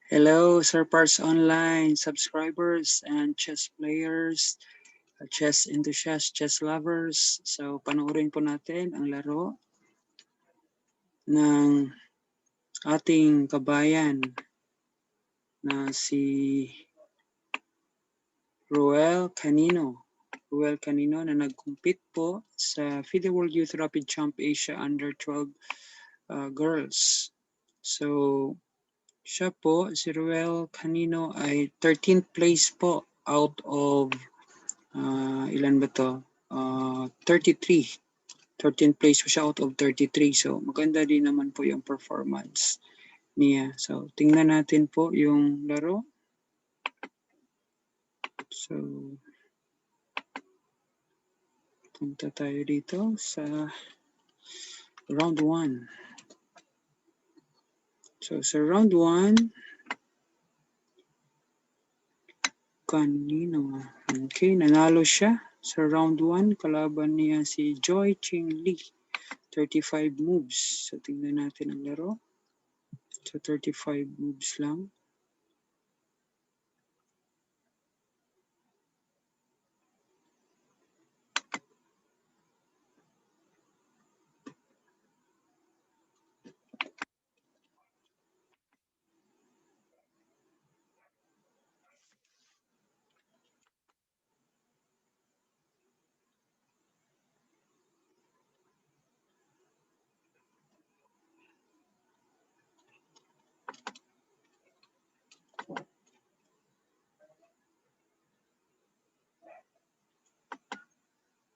Hello, Sir Parts Online subscribers and chess players, chess enthusiasts, chess lovers. So, panoorin po natin ang laro ng ating kabayan na si Ruel Canino. Ruel Canino na nag-compete po sa FIDE World Youth Rapid Champ Asia Under 12 girls. So, siya po, si Ruel Canino ay 13th place po out of ilan ba to? 33. 13th place po siya out of 33. So, maganda din naman po yung performance niya. So, tingnan natin po yung laro. So, punta tayo dito sa round 1. So, sa round 1, kanino? Okay, nanalo siya. Sa round 1, kalaban niya si Joy Ching Lee. 35 moves. So, tingnan natin ang laro. So, 35 moves lang.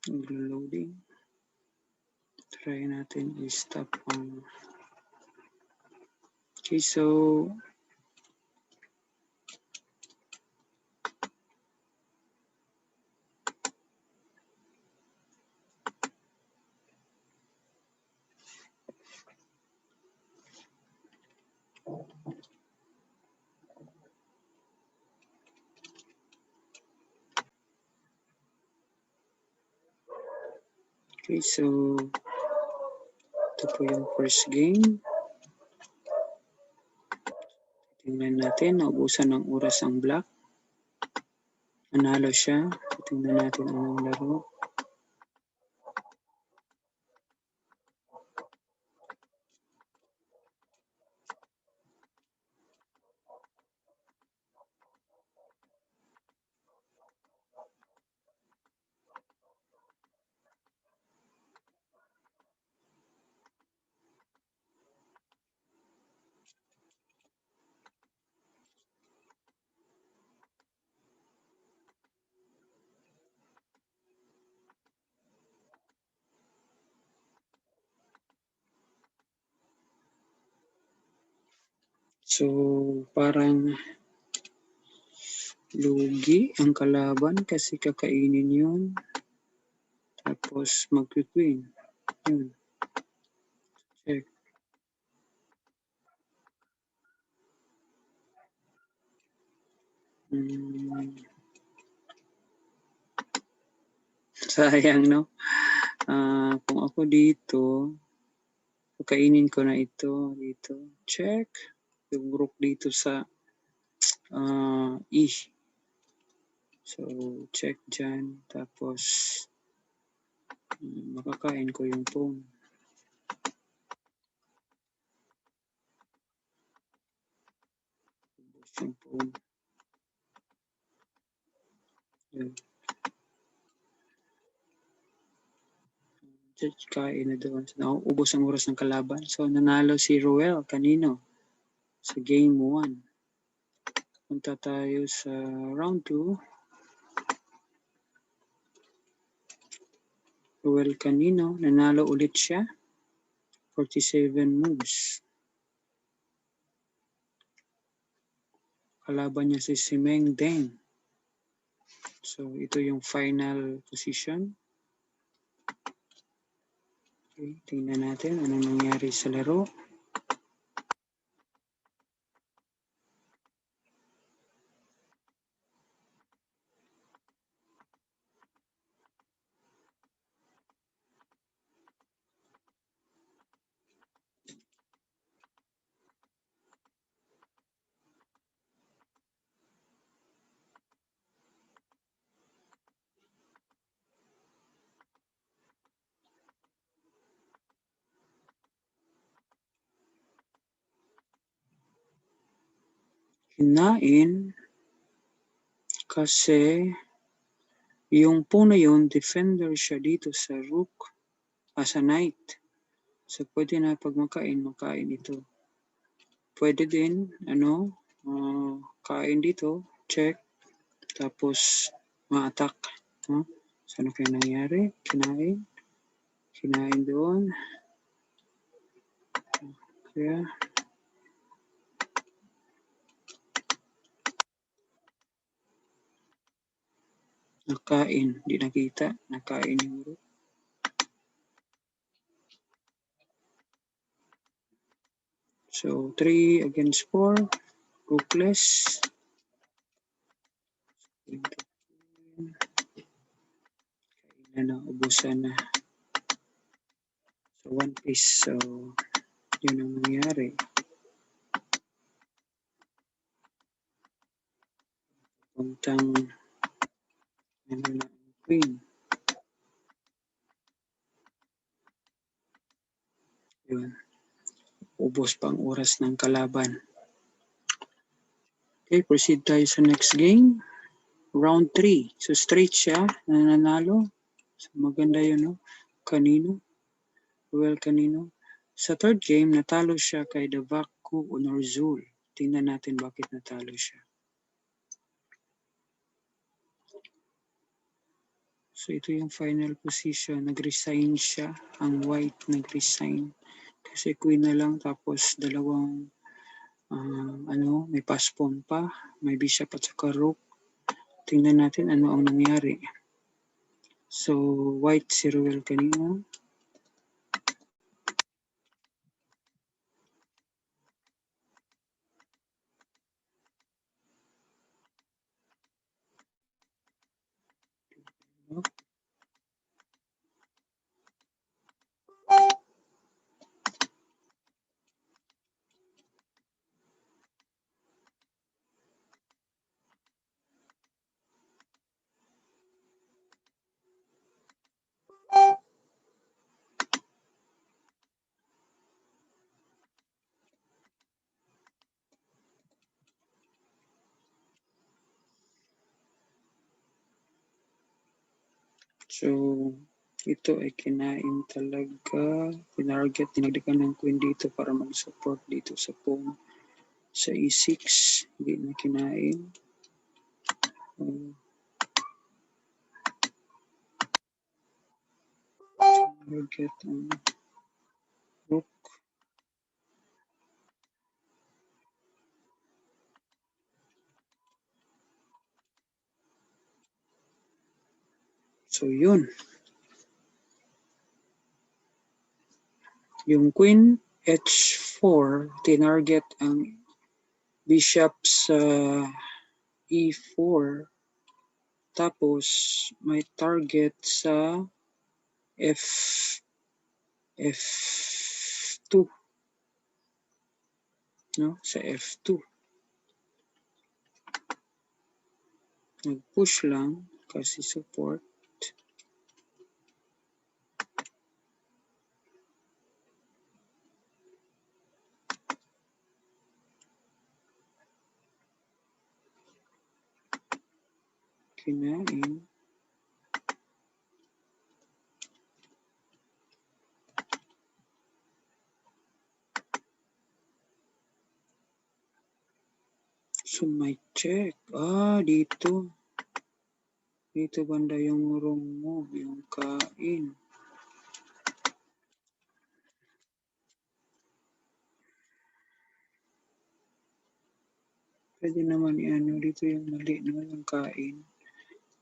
Loading. Try natin i-stop ang... Okay, so... Okay, so... Ito po yung first game. Tingnan natin, naubusan ng oras ang black. Nanalo siya. Tingnan natin ang laro. So, parang lugi ang kalaban kasi kakainin yun. Tapos mag-queen. Yun. Check. Sayang, no? Kung ako dito, kakainin ko na ito. Dito. Check. Yung rook dito sa E. So, check dyan. Tapos, makakain ko yung pawn. Yung pawn. Yun. Kain na doon. So, nauubos ang oras ng kalaban. So, nanalo si Ruel kanino sa game 1. Punta tayo sa round 2. Ruel kanino. Nanalo ulit siya. 47 moves. Kalaban niya si Simeng Deng. So, ito yung final position. Okay, tingnan natin anong nangyari sa laro. kinain kasi yung pawn na yun, defender siya dito sa rook as a knight. So, pwede na pag makain ito. Pwede din, kain dito, check, tapos ma-attack. No? So, ano kaya nangyari? Kinain doon. Kaya, nakain, di nakita, nakain yung rook. So, 3 against 4, rookless. Ubusan na. So, one piece. So, yun ang nangyari. Puntang queen. Yun. Ubos pang oras ng kalaban. Okay, proceed tayo sa next game. Round 3. So, straight siya. Nananalo. So, maganda yun, no? Kanino? Well, kanino? Sa third game, natalo siya kay Davaku Onorzul. Tingnan natin bakit natalo siya. So, ito yung final position. Nag-resign siya. Ang white nag-resign. Kasi queen na lang tapos dalawang may pass pawn pa. May bishop at saka rook. Tingnan natin ano ang nangyari. So, white si Ruel kanina. So, ito ay kinain talaga. Pinarget, dinagdagan ng queen dito para mag-support dito sa pawn. Sa e6, hindi na kinain. Target ang rook. So, yun. Yung queen h4, tinarget ang bishop sa e4. Tapos, may target sa f2. No? Sa f2. Nag-push lang kasi support. Kinain. So, may check. Dito. Dito banda yung wrong move, yung kain. Pwede naman dito yung mali, no? Yung kain.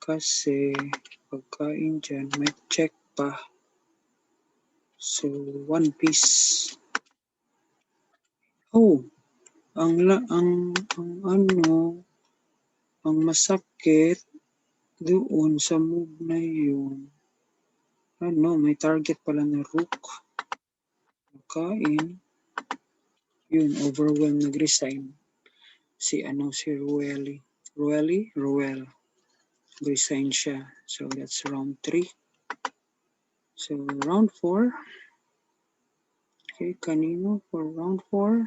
Kasi, pagkain dyan, may check pa. So, one piece. Ang masakit doon sa move na yun. May target pala na rook. Kain. Yun, overwhelmed, nag-resign. Si Ruel. Resign siya. So, that's round 3. So, round 4. Okay, kanino for round 4?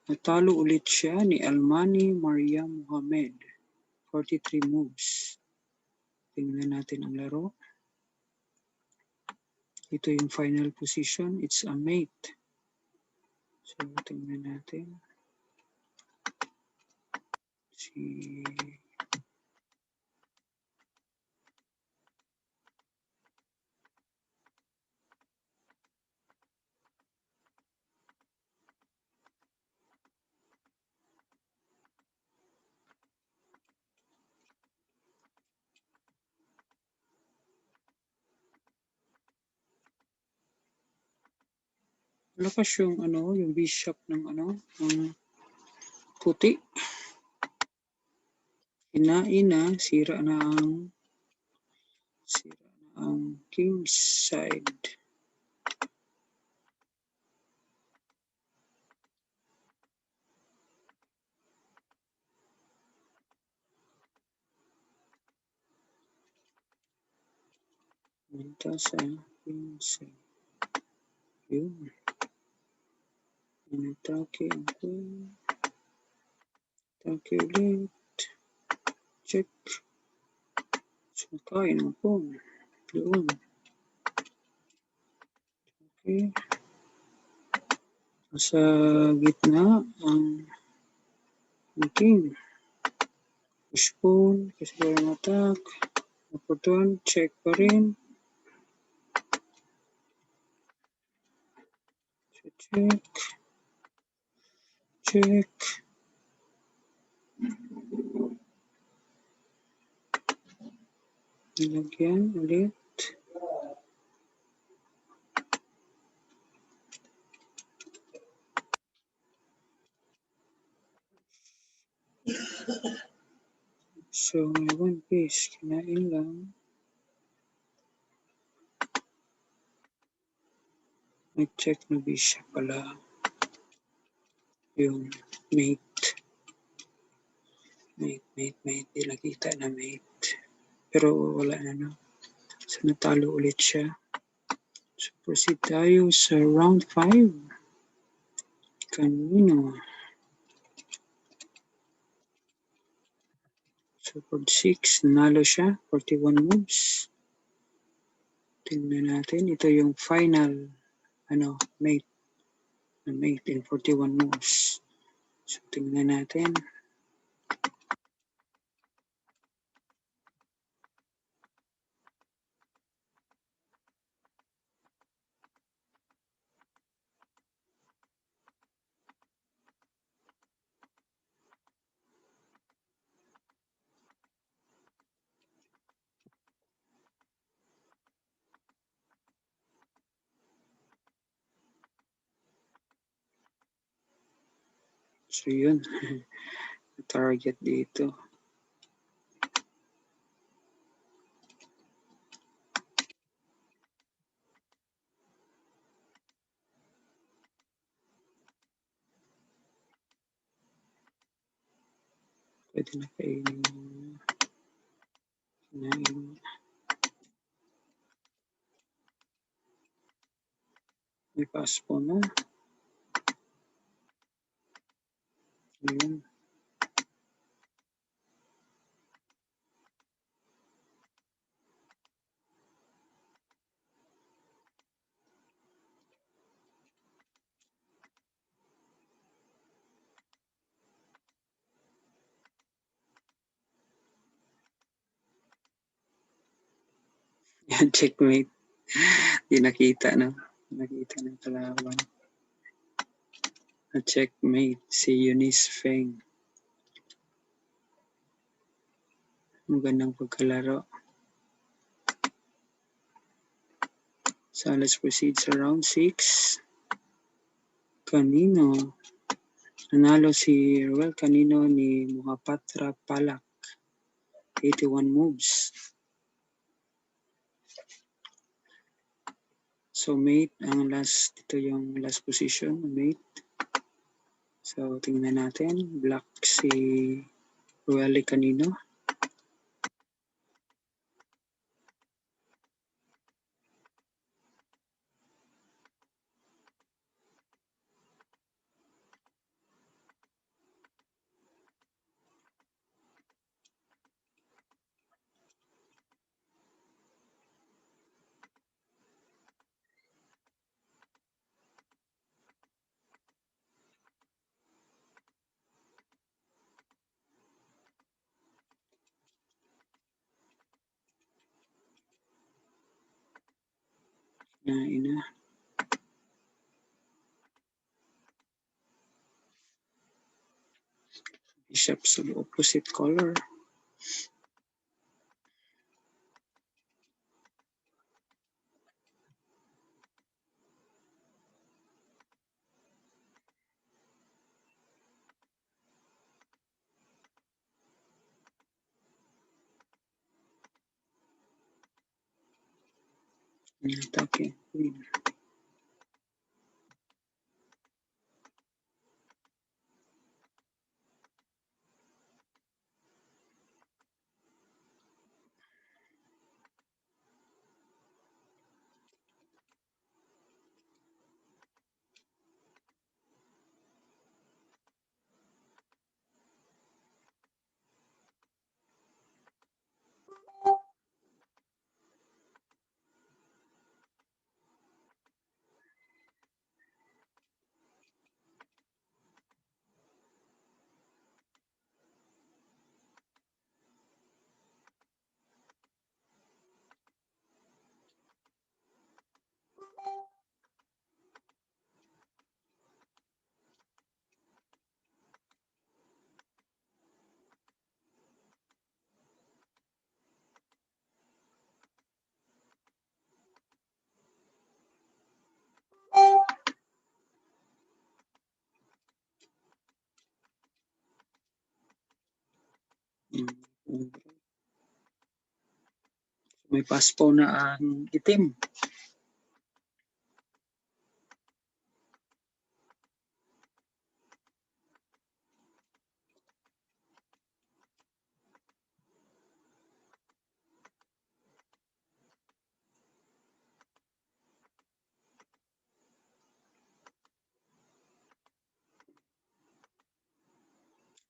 Natalo ulit siya ni Almani Maria Mohamed. 43 moves. Tingnan natin ang laro. Ito yung final position. It's a mate. So, tingnan natin. Lakas yung yung bishop ng ng puti. Kinain na, sira na ang king side. Punta sa king side. Yun. Inatake ang queen. Atake ulit. Check. Sumakain ang pawn. Doon. Okay. Sa gitna ang king. Push pawn. Kasi walang attack. Opportun. Check pa rin. Check. Check. Nilagyan ulit. So, may one piece. Kinain lang. May check na bishop pala. Yung mate. Mate. Di nakita na mate. Pero wala na no. So, natalo ulit siya. So, proceed tayo sa round 5. Kanino? So, for 6, nanalo siya. 41 moves. Tingnan natin. Ito yung final mate. Mate in 41 moves. So, tingnan natin. So, yun. Target dito. Pwede na kainin. Kinain. May pass po na. Ayun. Yan, checkmate. Di nakita, no? Nakita ng kalaban. Checkmate si Eunice Feng. Magandang pagkalaro. So, let's proceed sa round 6. Kanino? Nanalo si Ruel Kanino ni Mohapatra Palak. 81 moves. So, mate, ang last, ito yung last position, mate. So, tingnan natin. Black si Ruel Kanino. ina. Bishop sa opposite color. Atake queen. May paspo na ang itim.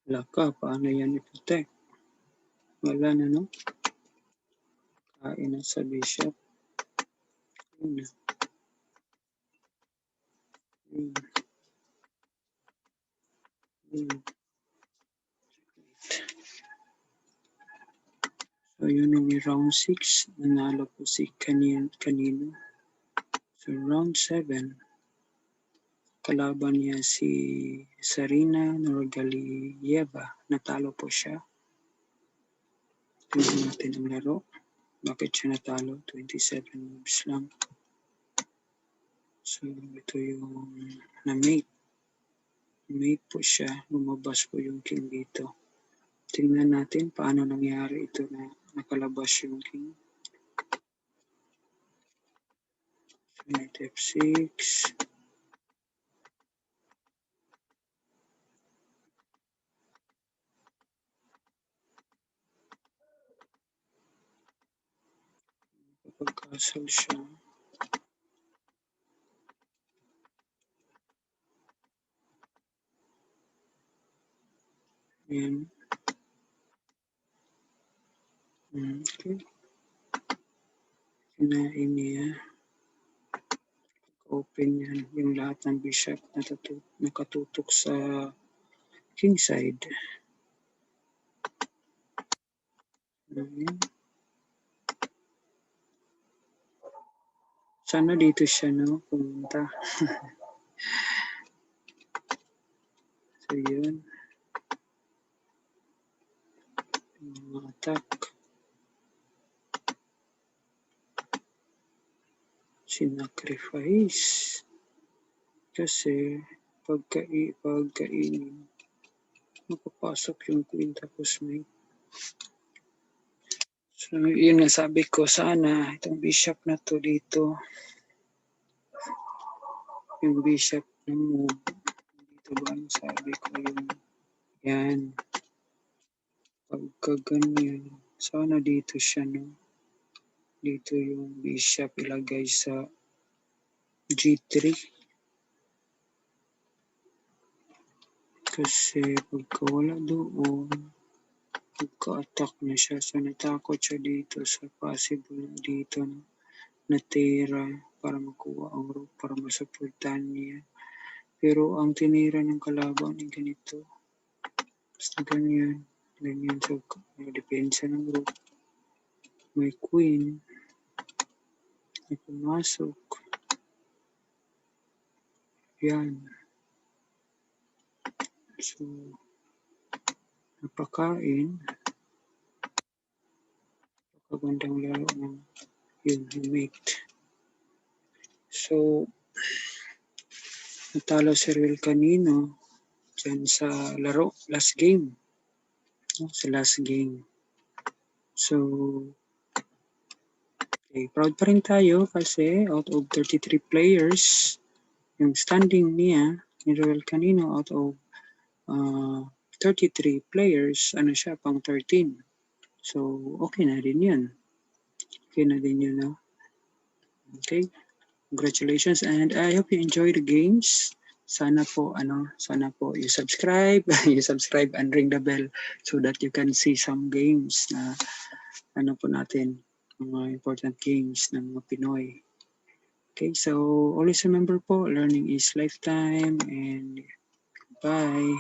Laka, paano yan i-protect? Wala na, no? Kain na sa bishop. Yun. So, yun yung round 6. Nanalo po si kanino. So, round 7. Kalaban niya si Sarina Nurgaliyeva. Natalo po siya. Tingnan natin ang laro. Bakit siya natalo? 27 moves lang. So, ito yung na-mate. Mate po siya. Lumabas po yung king dito. Tingnan natin paano nangyari ito na nakalabas yung king. So, knight f6. Pag-castle siya. Ayan. Okay. Kinain niya. Open yan. Yung lahat ng bishop nakatutok sa king side. Ayan. Sana dito siya, no? Pumunta. So, yun. Attack. Sinacrifice. Kasi, pagkainin, mapapasok yung queen tapos may. So, yun nga sabi ko, sana itong bishop na to dito, yung bishop na move, dito ba ang sabi ko yung, yan, pagka ganyan, sana dito siya, no? Dito yung bishop ilagay sa G3. Kasi pagka wala doon, pagka-attack na siya, so natakot siya dito sa possible dito na tira para makuha ang rook, para masuportahan niya. Pero ang tinira ng kalaban ay ganito. Basta ganyan. Ganyan. So, depensa ng rook. May queen. May pumasok. Yan. So, napakain. Napakagandang laro ng yung mate. So, natalo si Ruel kanino dyan sa laro, last game. Sa last game. So, okay, proud pa rin tayo kasi out of 33 players, yung standing niya, ni Ruel kanino, out of 33 players, ano siya, pang 13. So, okay na din yun. Okay na din yun, no? Okay. Congratulations and I hope you enjoy the games. Sana po you subscribe, you subscribe and ring the bell so that you can see some games na ano po natin, mga important games ng mga Pinoy. Okay, so always remember po, learning is lifetime and bye.